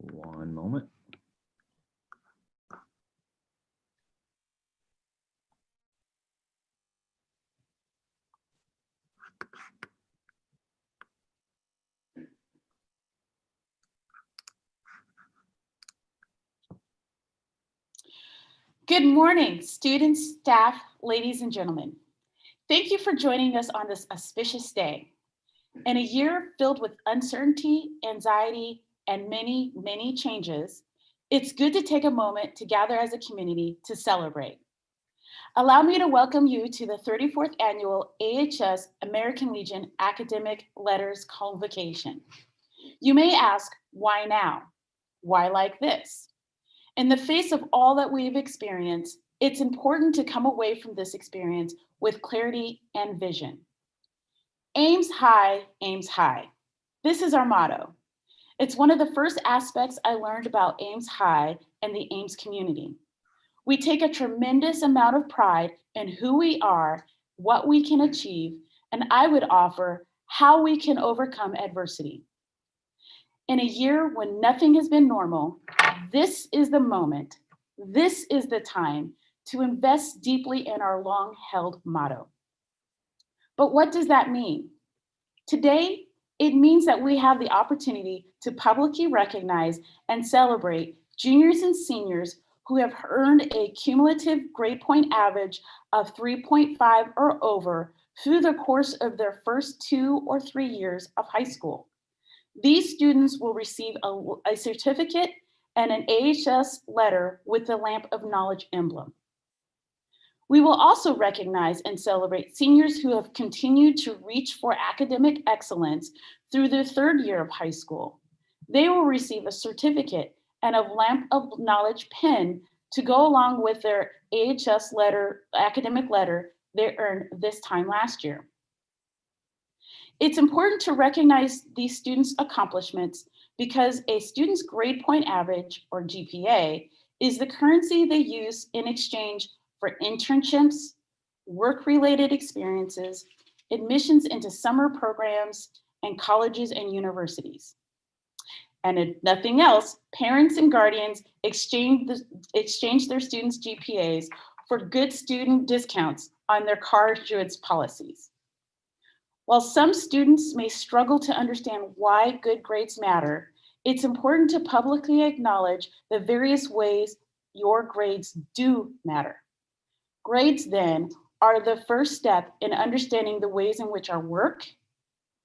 One moment. Good morning, students, staff, ladies and gentlemen. Thank you for joining us on this auspicious day. In a year filled with uncertainty, anxiety, and many, many changes, it's good to take a moment to gather as a community to celebrate. Allow me to welcome you to the 34th Annual AHS American Legion Academic Letters Convocation. You may ask, why now? Why like this? In the face of all that we've experienced, it's important to come away from this experience with clarity and vision. Ames high, Ames high. This is our motto. It's one of the first aspects I learned about Ames High and the Ames community. We take a tremendous amount of pride in who we are, what we can achieve, and I would offer how we can overcome adversity. In a year when nothing has been normal, this is the moment, this is the time to invest deeply in our long-held motto. But what does that mean? Today, it means that we have the opportunity to publicly recognize and celebrate juniors and seniors who have earned a cumulative grade point average of 3.5 or over through the course of their first 2 or 3 years of high school. These students will receive a certificate and an AHS letter with the Lamp of Knowledge emblem. We will also recognize and celebrate seniors who have continued to reach for academic excellence through their 3rd year of high school. They will receive a certificate and a Lamp of Knowledge pin to go along with their AHS letter, academic letter they earned this time last year. It's important to recognize these students' accomplishments because a student's grade point average, or GPA, is the currency they use in exchange for internships, work-related experiences, admissions into summer programs, and colleges and universities. And if nothing else, parents and guardians exchange their students' GPAs for good student discounts on their car insurance policies. While some students may struggle to understand why good grades matter, it's important to publicly acknowledge the various ways your grades do matter. Grades, then, are the first step in understanding the ways in which our work,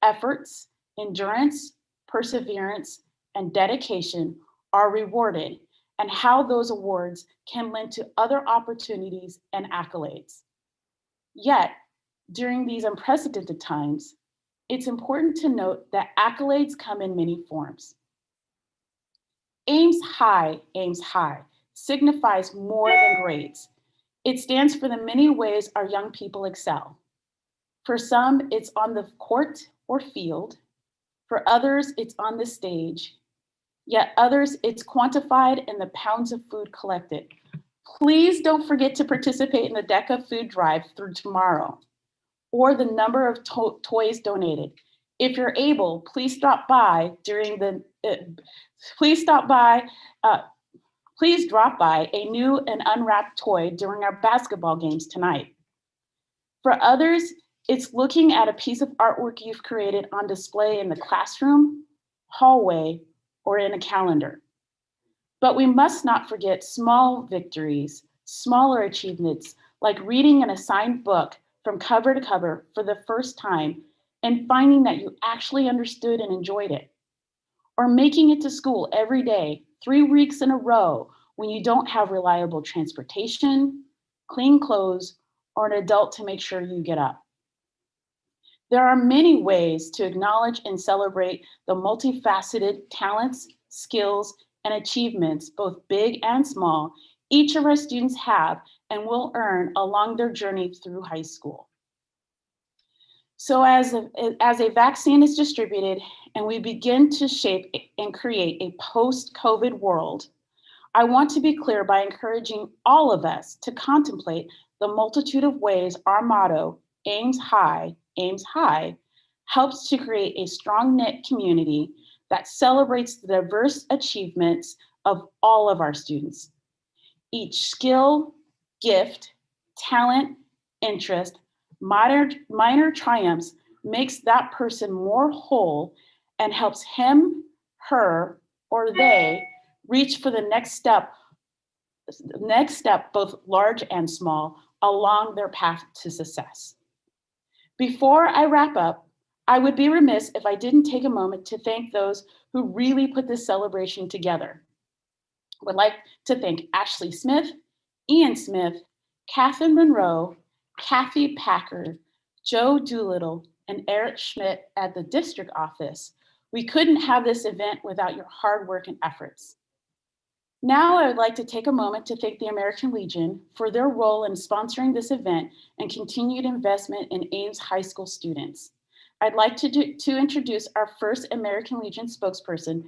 efforts, endurance, perseverance, and dedication are rewarded, and how those awards can lend to other opportunities and accolades. Yet, during these unprecedented times, it's important to note that accolades come in many forms. Ames High signifies more than grades. It stands for the many ways our young people excel. For some, it's on the court or field. For others, it's on the stage. Yet others, it's quantified in the pounds of food collected. Please don't forget to participate in the DECA food drive through tomorrow, or the number of toys donated. If you're able, please drop by please drop by a new and unwrapped toy during our basketball games tonight. For others, it's looking at a piece of artwork you've created on display in the classroom, hallway, or in a calendar. But we must not forget small victories, smaller achievements, like reading an assigned book from cover to cover for the first time and finding that you actually understood and enjoyed it. Or making it to school every day, 3 weeks in a row, when you don't have reliable transportation, clean clothes, or an adult to make sure you get up. There are many ways to acknowledge and celebrate the multifaceted talents, skills, and achievements, both big and small, each of our students have and will earn along their journey through high school. So as a vaccine is distributed and we begin to shape and create a post-COVID world, I want to be clear by encouraging all of us to contemplate the multitude of ways our motto, Ames High, helps to create a strong-knit community that celebrates the diverse achievements of all of our students. Each skill, gift, talent, interest, minor triumphs makes that person more whole and helps him, her, or they reach for the next step, both large and small, along their path to success. Before I wrap up, I would be remiss if I didn't take a moment to thank those who really put this celebration together. I would like to thank Ashley Smith, Ian Smith, Catherine Monroe, Kathy Packard, Joe Doolittle, and Eric Schmidt at the district office. We couldn't have this event without your hard work and efforts. Now I would like to take a moment to thank the American Legion for their role in sponsoring this event and continued investment in Ames High School students. I'd like to introduce our first American Legion spokesperson,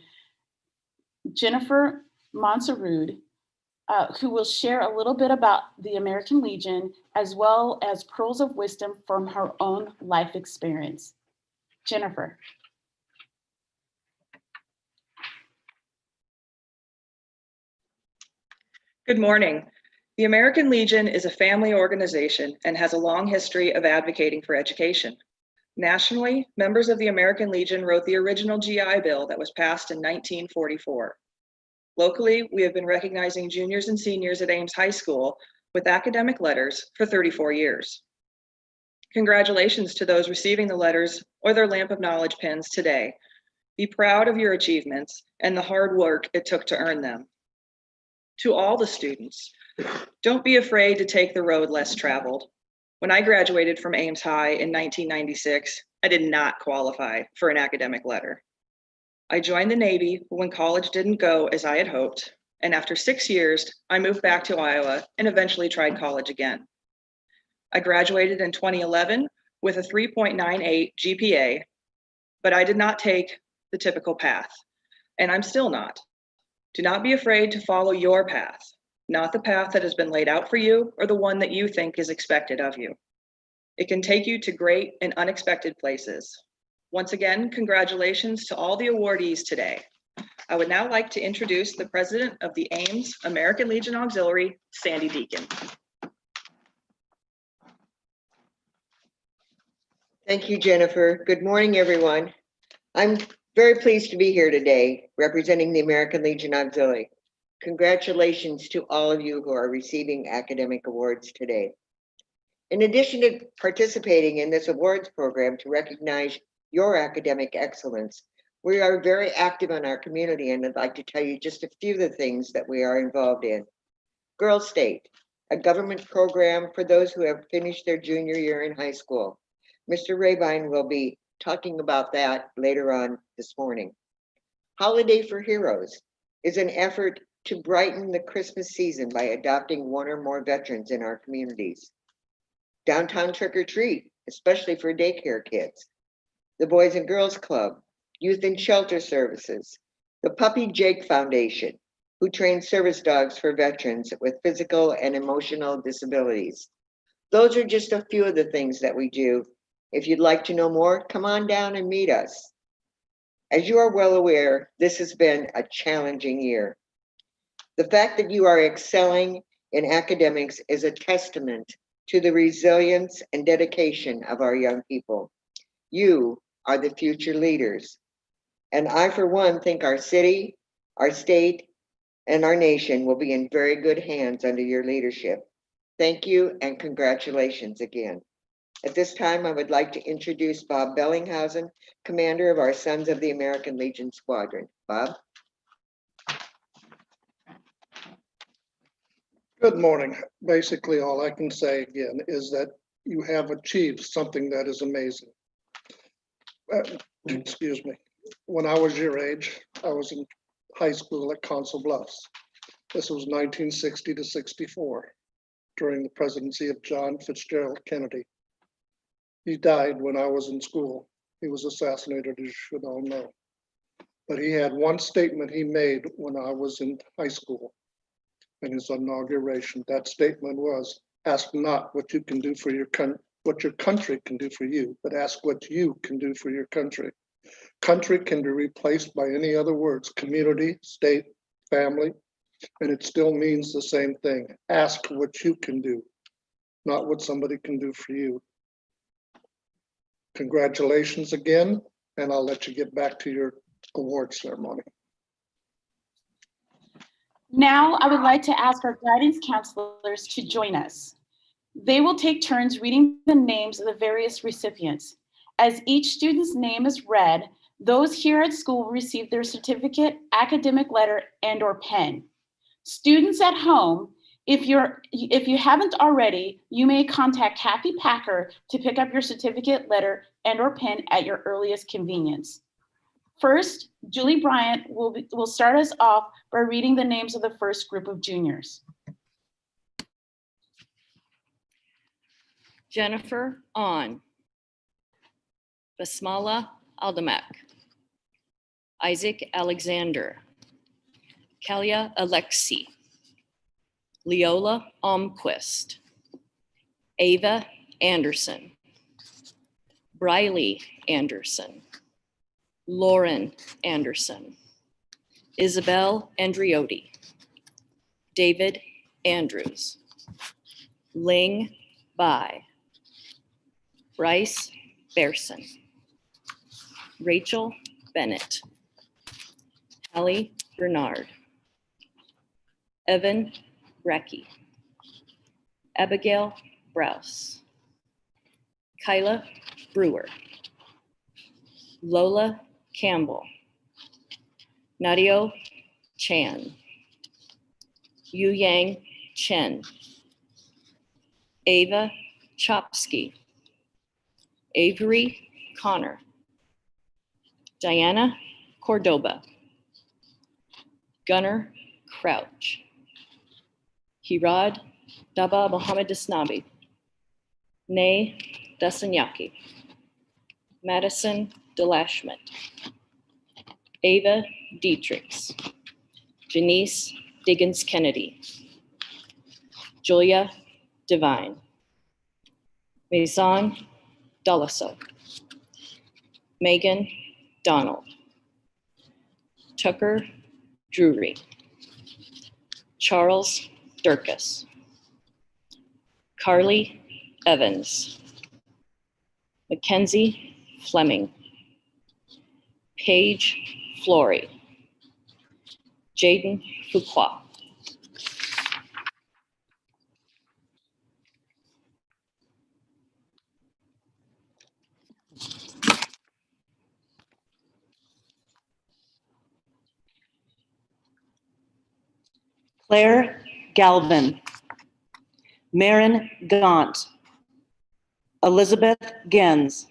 Jennifer Monserud, who will share a little bit about the American Legion as well as pearls of wisdom from her own life experience. Jennifer. Good morning. The American Legion is a family organization and has a long history of advocating for education. Nationally, members of the American Legion wrote the original GI Bill that was passed in 1944. Locally, we have been recognizing juniors and seniors at Ames High School with academic letters for 34 years. Congratulations to those receiving the letters or their Lamp of Knowledge pins today. Be proud of your achievements and the hard work it took to earn them. To all the students, don't be afraid to take the road less traveled. When I graduated from Ames High in 1996, I did not qualify for an academic letter. I joined the Navy when college didn't go as I had hoped, and after 6 years, I moved back to Iowa and eventually tried college again. I graduated in 2011 with a 3.98 GPA, but I did not take the typical path, and I'm still not. Do not be afraid to follow your path, not the path that has been laid out for you or the one that you think is expected of you. It can take you to great and unexpected places. Once again, congratulations to all the awardees today. I would now like to introduce the president of the Ames American Legion Auxiliary, Sandy Deacon. Thank you, Jennifer. Good morning, everyone. I'm very pleased to be here today representing the American Legion Auxiliary. Congratulations to all of you who are receiving academic awards today. In addition to participating in this awards program to recognize your academic excellence, we are very active in our community, and I'd like to tell you just a few of the things that we are involved in. Girls State, a government program for those who have finished their junior year in high school. Mr. Rabine will be talking about that later on this morning. Holiday for Heroes is an effort to brighten the Christmas season by adopting one or more veterans in our communities. Downtown Trick or Treat, especially for daycare kids. The Boys and Girls Club, Youth and Shelter Services, the Puppy Jake Foundation, who trains service dogs for veterans with physical and emotional disabilities. Those are just a few of the things that we do. If you'd like to know more, come on down and meet us. As you are well aware, this has been a challenging year. The fact that you are excelling in academics is a testament to the resilience and dedication of our young people. You are the future leaders. And I, for one, think our city, our state, and our nation will be in very good hands under your leadership. Thank you and congratulations again. At this time, I would like to introduce Bob Bellinghausen, commander of our Sons of the American Legion Squadron. Bob? Good morning. Basically, all I can say again is that you have achieved something that is amazing. Excuse me. When I was your age, I was in high school at Council Bluffs. This was 1960 to 64, during the presidency of John Fitzgerald Kennedy. He died when I was in school. He was assassinated, as you should all know. But he had one statement he made when I was in high school in his inauguration. That statement was, ask not what you can do for your what your country can do for you, but ask what you can do for your country. Country can be replaced by any other words, community, state, family, and it still means the same thing. Ask what you can do, not what somebody can do for you. Congratulations again, and I'll let you get back to your award ceremony. Now, I would like to ask our guidance counselors to join us. They will take turns reading the names of the various recipients. As each student's name is read, those here at school will receive their certificate, academic letter, and/or pen. Students at home, if you haven't already, you may contact Kathy Packer to pick up your certificate, letter, and/or pen at your earliest convenience. First, Julie Bryant will start us off by reading the names of the first group of juniors. Jennifer On, Basmala Aldamak, Isaac Alexander, Kalia Alexi, Leola Almquist, Ava Anderson, Briley Anderson, Lauren Anderson, Isabel Andriotti, David Andrews, Ling Bai, Bryce Bearson, Rachel Bennett, Hallie Bernard, Evan Brecky, Abigail Browse, Kyla Brewer, Lola Campbell, Nadio Chan, Yu Yang Chen, Ava Chopsky, Avery Connor, Diana Cordoba, Gunnar Crouch, Hirad Daba Mohammed Isnabi, Nay Dasanyaki, Madison Delashment, Ava Dietrichs, Janice Diggins Kennedy, Julia Devine, Maison Dolaso, Megan Donald, Tucker Drury, Charles Durkis, Carly Evans, Mackenzie Fleming, Paige Flory, Jaden Fuqua. Claire Galvin, Marin Gaunt, Elizabeth Gens,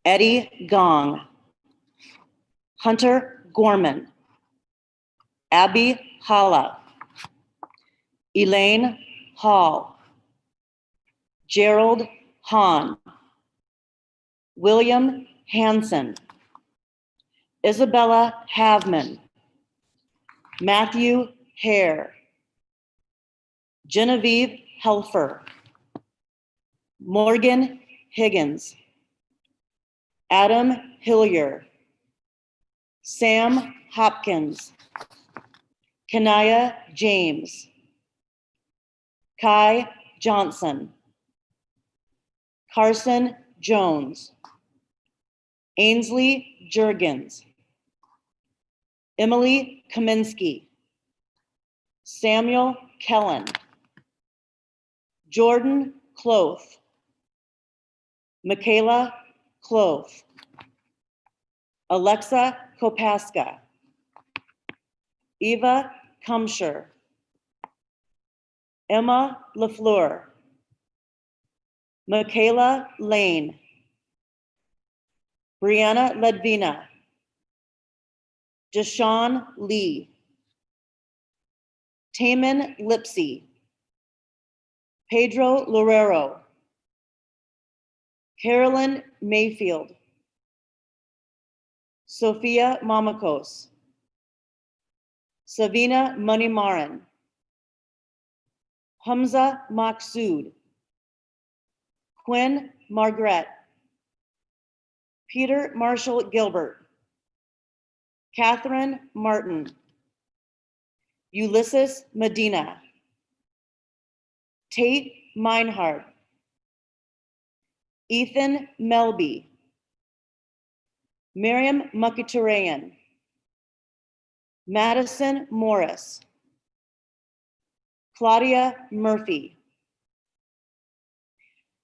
Eddie Gong, Hunter Gorman, Abby Hala, Elaine Hall, Gerald Hahn, William Hansen, Isabella Havman, Matthew Hare, Genevieve Helfer, Morgan Higgins, Adam Hillier, Sam Hopkins, Kanaya James, Kai Johnson, Carson Jones, Ainsley Jurgens, Emily Kaminsky, Samuel Kellen, Jordan Cloth, Michaela Cloth, Alexa Kopaska, Eva Kumsher, Emma LaFleur, Michaela Lane, Brianna Ledvina, Deshaun Lee, Taman Lipsy, Pedro Lorero, Carolyn Mayfield, Sophia Mamakos, Savina Manimaran, Hamza Maksud, Quinn Margaret, Peter Marshall Gilbert, Catherine Martin, Ulysses Medina, Tate Meinhardt, Ethan Melby, Miriam Mukiturayan, Madison Morris, Claudia Murphy.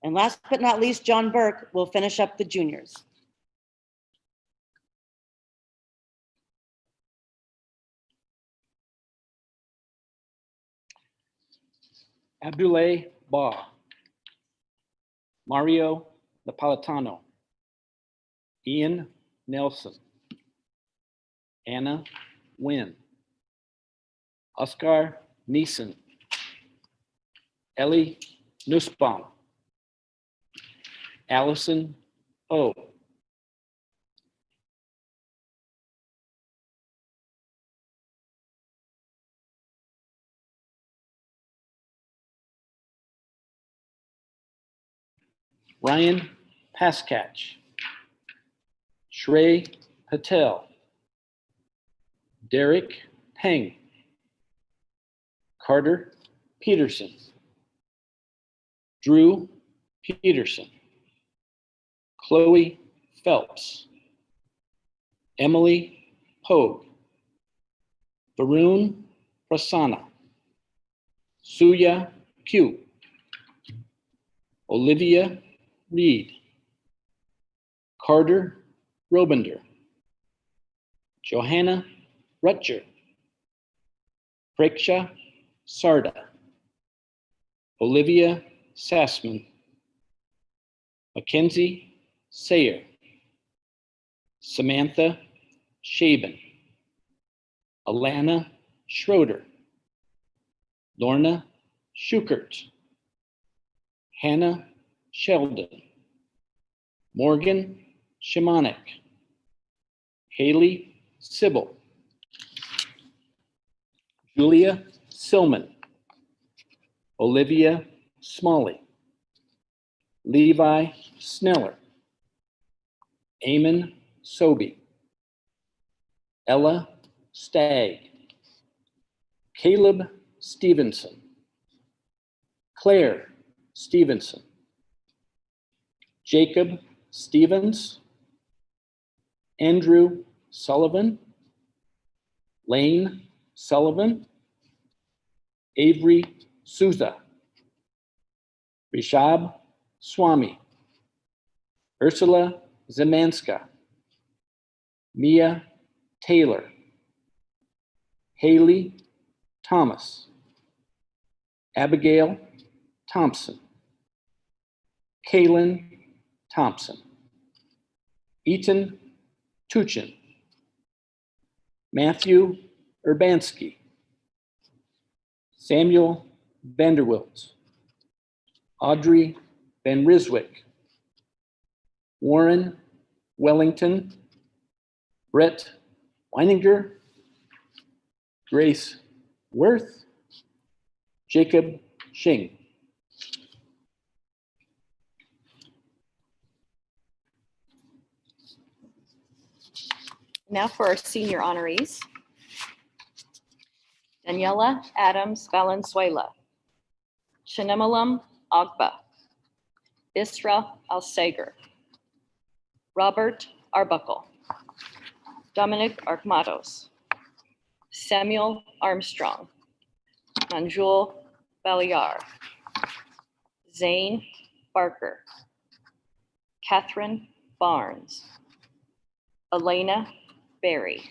And last but not least, John Burke will finish up the juniors. Abdoulaye Ba, Mario Napolitano, Ian Nelson, Anna Nguyen, Oscar Neeson, Ellie Nussbaum, Allison O, Ryan Paskach, Shrey Patel, Derek Peng, Carter Peterson, Drew Peterson, Chloe Phelps, Emily Pogue, Varun Prasanna, Suya Q, Olivia Reed, Carter Robinder, Johanna Rutger, Preksha Sarda, Olivia Sassman, Mackenzie Sayer, Samantha Shaben, Alana Schroeder, Lorna Schukert, Hannah Sheldon, Morgan Shimonik, Haley Sybil, Julia Silman, Olivia Smalley, Levi Sneller, Eamon Sobey, Ella Stagg, Caleb Stevenson, Claire Stevenson, Jacob Stevens, Andrew Sullivan, Lane Sullivan, Avery Souza, Rishab Swami, Ursula Zemanska, Mia Taylor, Haley Thomas, Abigail Thompson, Kaylin Thompson, Eaton Tuchin, Matthew Urbanski, Samuel Vanderwilt, Audrey Van Riswick, Warren Wellington, Brett Weininger, Grace Worth, Jacob Shing. Now for our senior honorees. Daniela Adams Valenzuela, Shanemalam Agba, Isra Alsager, Robert Arbuckle, Dominic Armados, Samuel Armstrong, Manjul Baliar, Zane Barker, Catherine Barnes, Elena Berry,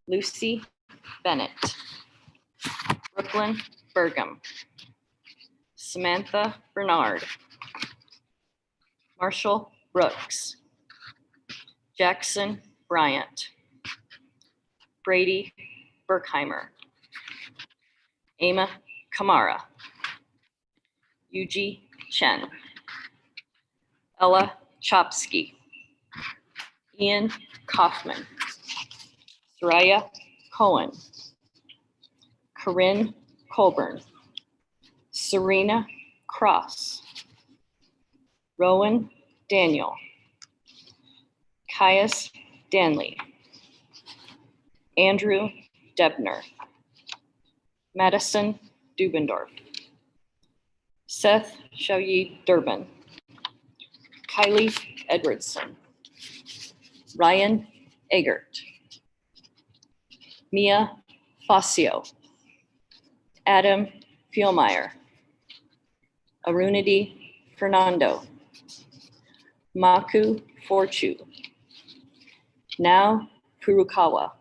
Lucy Bennett, Brooklyn Burgum, Samantha Bernard, Marshall Brooks, Jackson Bryant, Brady Berkheimer, Emma Kamara, Yuji Chen, Ella Chopsky, Ian Kaufman, Soraya Cohen, Corinne Colburn, Serena Cross, Rowan Daniel, Caius Danley, Andrew Debner, Madison Dubendorf, Seth Shayi Durbin, Kylie Edwardson, Ryan Eggert, Mia Fazio, Adam Fielmeyer, Arunity Fernando, Maku Forchu, Now Furukawa,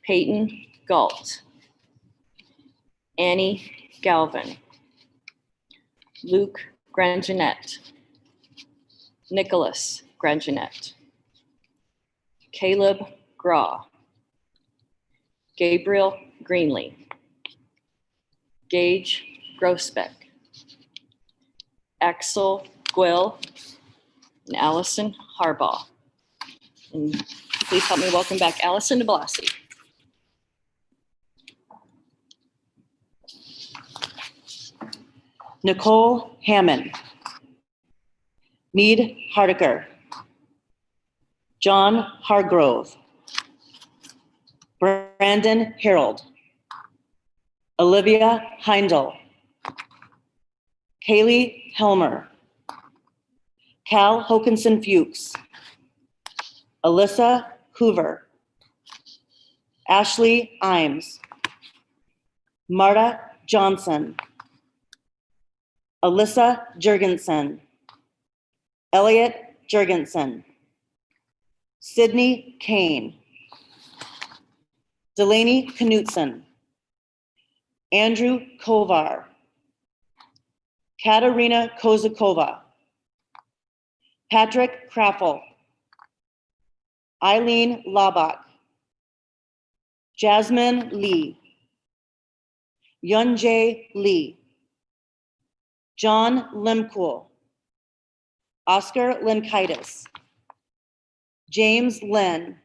Peyton Galt, Annie Galvin, Luke Grangenet, Nicholas Grangenet, Caleb Graw, Gabriel Greenlee, Gage Grosbeck, Axel Guell, and Allison Harbaugh. And please help me welcome back Allison DeBlasi. Nicole Hammond, Mead Hardiker, John Hargrove, Brandon Harold, Olivia Heindel, Kaylee Helmer, Cal Hokinson Fuchs, Alyssa Hoover, Ashley Imes, Marta Johnson, Alyssa Jurgensen, Elliot Jurgensen, Sydney Kane, Delaney Knutson, Andrew Kovar, Katarina Kozakova, Patrick Kraffel, Eileen Labak, Jasmine Lee, Yunjae Lee, John Limcool, Oscar Linkaitis, James Lynn,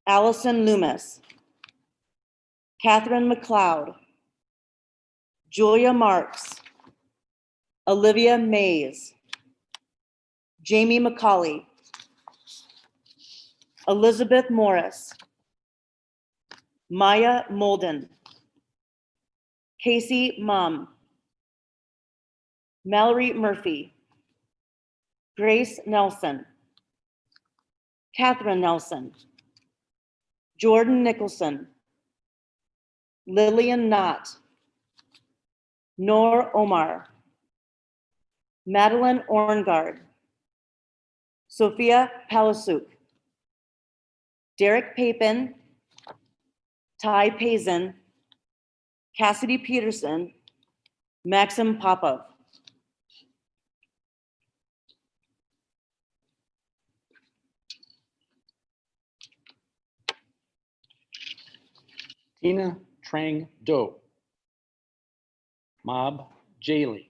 Allison Loomis, Catherine McLeod, Julia Marks, Olivia Mays, Jamie McCauley, Elizabeth Morris, Maya Molden, Casey Mum, Mallory Murphy, Grace Nelson, Catherine Nelson, Jordan Nicholson, Lillian Knott, Noor Omar, Madeline Orngard, Sophia Palasuk, Derek Papin, Ty Pazin, Cassidy Peterson, Maxim Popov. Tina Trang Do, Mob Jaylee,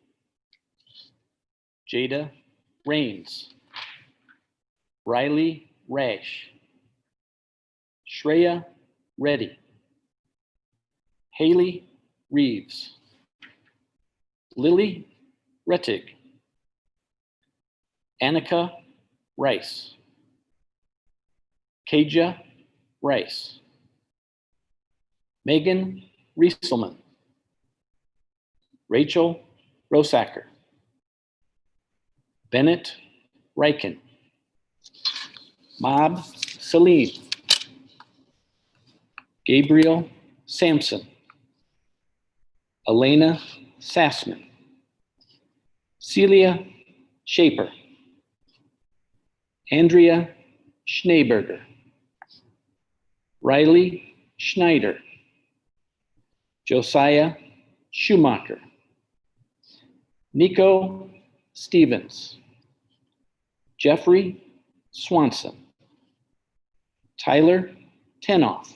Jada Rains, Riley Rash, Shreya Reddy, Haley Reeves, Lily Rettig, Annika Rice, Kaja Rice, Megan Rieselman, Rachel Rosacker, Bennett Riken, Mob Salim, Gabriel Sampson, Elena Sassman, Celia Shaper, Andrea Schneeberger, Riley Schneider, Josiah Schumacher, Nico Stevens, Jeffrey Swanson, Tyler Tenoff,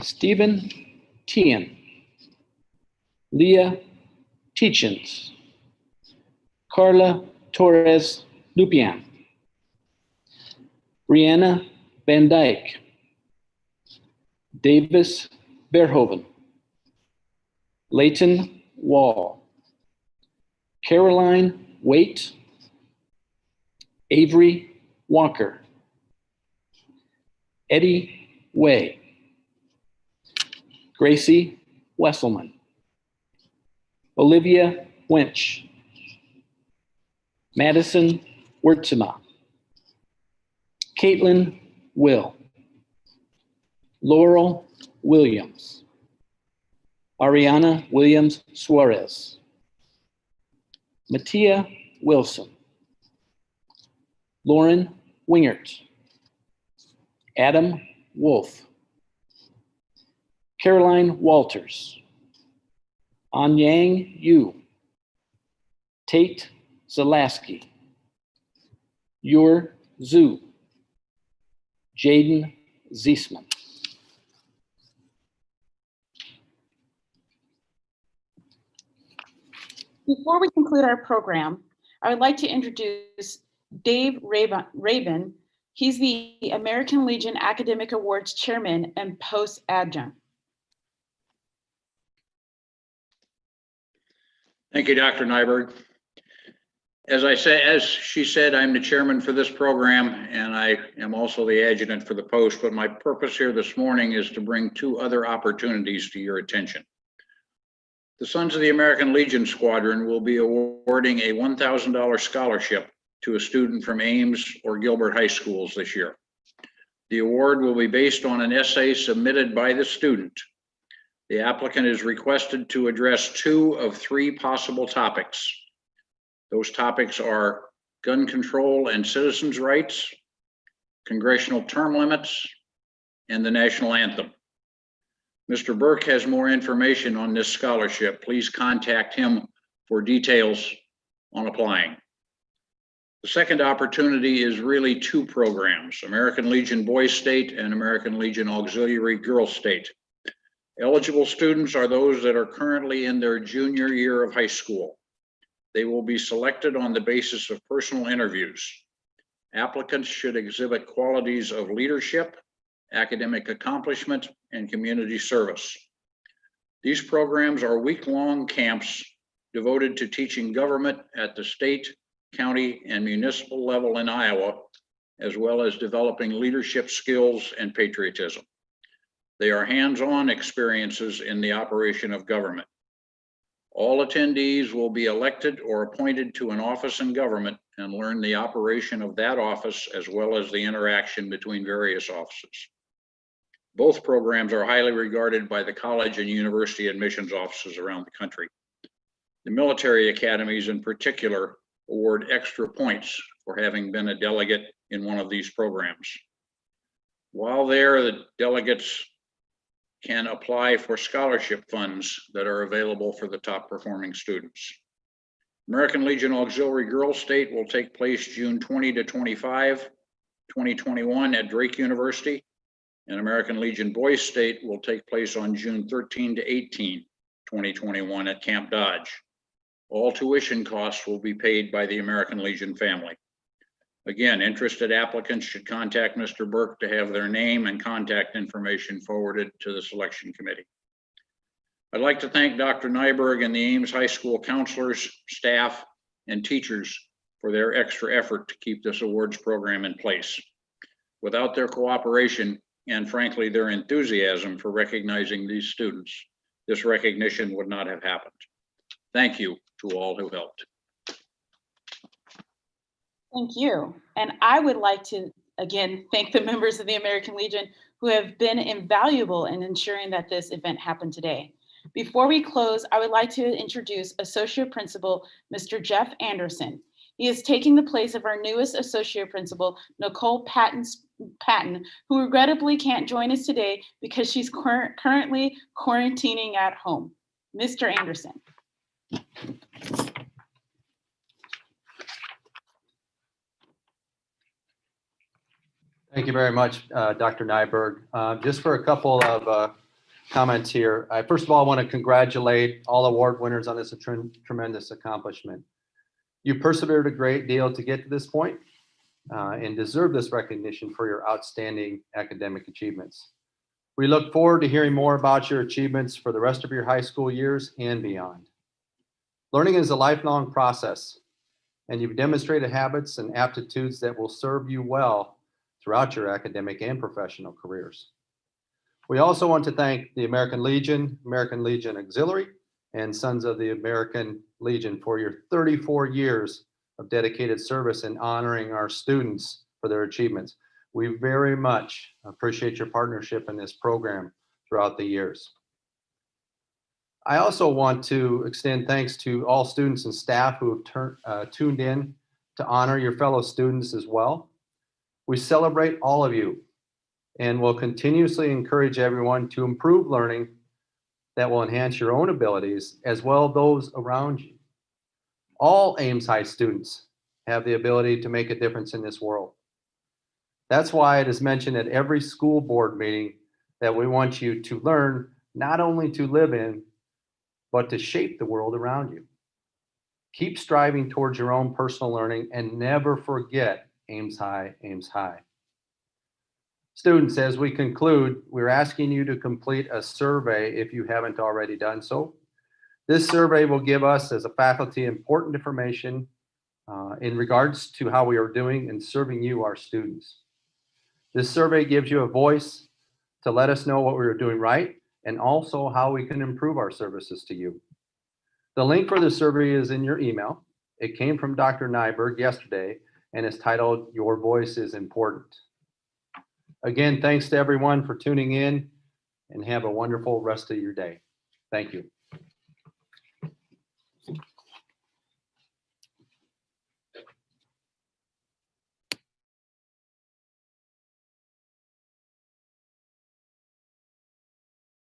Stephen Tian, Leah Teachins, Carla Torres Lupian, Brianna Van Dyke, Davis Verhoeven, Leighton Wall, Caroline Waite, Avery Walker, Eddie Way, Gracie Wesselman, Olivia Winch, Madison Wurtzema, Caitlin Will, Laurel Williams, Ariana Williams Suarez, Mattia Wilson, Lauren Wingert, Adam Wolf, Caroline Walters, Anyang Yu, Tate Zalaski, Yor Zhu, Jaden Ziesman. Before we conclude our program, I would like to introduce Dave Rabin. He's the American Legion Academic Awards Chairman and Post Adjunct. Thank you, Dr. Nyberg. As she said, I'm the chairman for this program, and I am also the adjutant for the post, but my purpose here this morning is to bring two other opportunities to your attention. The Sons of the American Legion Squadron will be awarding a $1,000 scholarship to a student from Ames or Gilbert High Schools this year. The award will be based on an essay submitted by the student. The applicant is requested to address 2 of 3 possible topics. Those topics are gun control and citizens' rights, congressional term limits, and the national anthem. Mr. Burke has more information on this scholarship. Please contact him for details on applying. The second opportunity is really 2 programs, American Legion Boys State and American Legion Auxiliary Girls State. Eligible students are those that are currently in their junior year of high school. They will be selected on the basis of personal interviews. Applicants should exhibit qualities of leadership, academic accomplishment, and community service. These programs are week-long camps devoted to teaching government at the state, county, and municipal level in Iowa, as well as developing leadership skills and patriotism. They are hands-on experiences in the operation of government. All attendees will be elected or appointed to an office in government and learn the operation of that office as well as the interaction between various offices. Both programs are highly regarded by the college and university admissions offices around the country. The military academies in particular award extra points for having been a delegate in one of these programs. While there, the delegates can apply for scholarship funds that are available for the top performing students. American Legion Auxiliary Girls State will take place June 20 to 25, 2021 at Drake University, and American Legion Boys State will take place on June 13 to 18, 2021 at Camp Dodge. All tuition costs will be paid by the American Legion family. Again, interested applicants should contact Mr. Burke to have their name and contact information forwarded to the selection committee. I'd like to thank Dr. Nyberg and the Ames High School counselors, staff, and teachers for their extra effort to keep this awards program in place. Without their cooperation and frankly, their enthusiasm for recognizing these students, this recognition would not have happened. Thank you to all who helped. Thank you. And I would like to, again, thank the members of the American Legion who have been invaluable in ensuring that this event happened today. Before we close, I would like to introduce Associate Principal, Mr. Jeff Anderson. He is taking the place of our newest Associate Principal, Nicole Patton, who regrettably can't join us today because she's currently quarantining at home. Mr. Anderson. Thank you very much, Dr. Nyberg. Just for a couple of comments here. First of all, I want to congratulate all award winners on this tremendous accomplishment. You persevered a great deal to get to this point and deserve this recognition for your outstanding academic achievements. We look forward to hearing more about your achievements for the rest of your high school years and beyond. Learning is a lifelong process. and you've demonstrated habits and aptitudes that will serve you well throughout your academic and professional careers. We also want to thank the American Legion Auxiliary, and Sons of the American Legion for your 34 years of dedicated service in honoring our students for their achievements. We very much appreciate your partnership in this program throughout the years. I also want to extend thanks to all students and staff who have tuned in to honor your fellow students as well. We celebrate all of you and will continuously encourage everyone to improve learning that will enhance your own abilities as well as those around you. All Ames High students have the ability to make a difference in this world. That's why it is mentioned at every school board meeting that we want you to learn not only to live in, but to shape the world around you. Keep striving towards your own personal learning and never forget Ames High, Ames High. Students, as we conclude, we're asking you to complete a survey if you haven't already done so. This survey will give us as a faculty important information in regards to how we are doing in serving you, our students. This survey gives you a voice to let us know what we are doing right and also how we can improve our services to you. The link for the survey is in your email. It came from Dr. Nyberg yesterday and is titled, "Your Voice is Important." Again, thanks to everyone for tuning in and have a wonderful rest of your day. Thank you.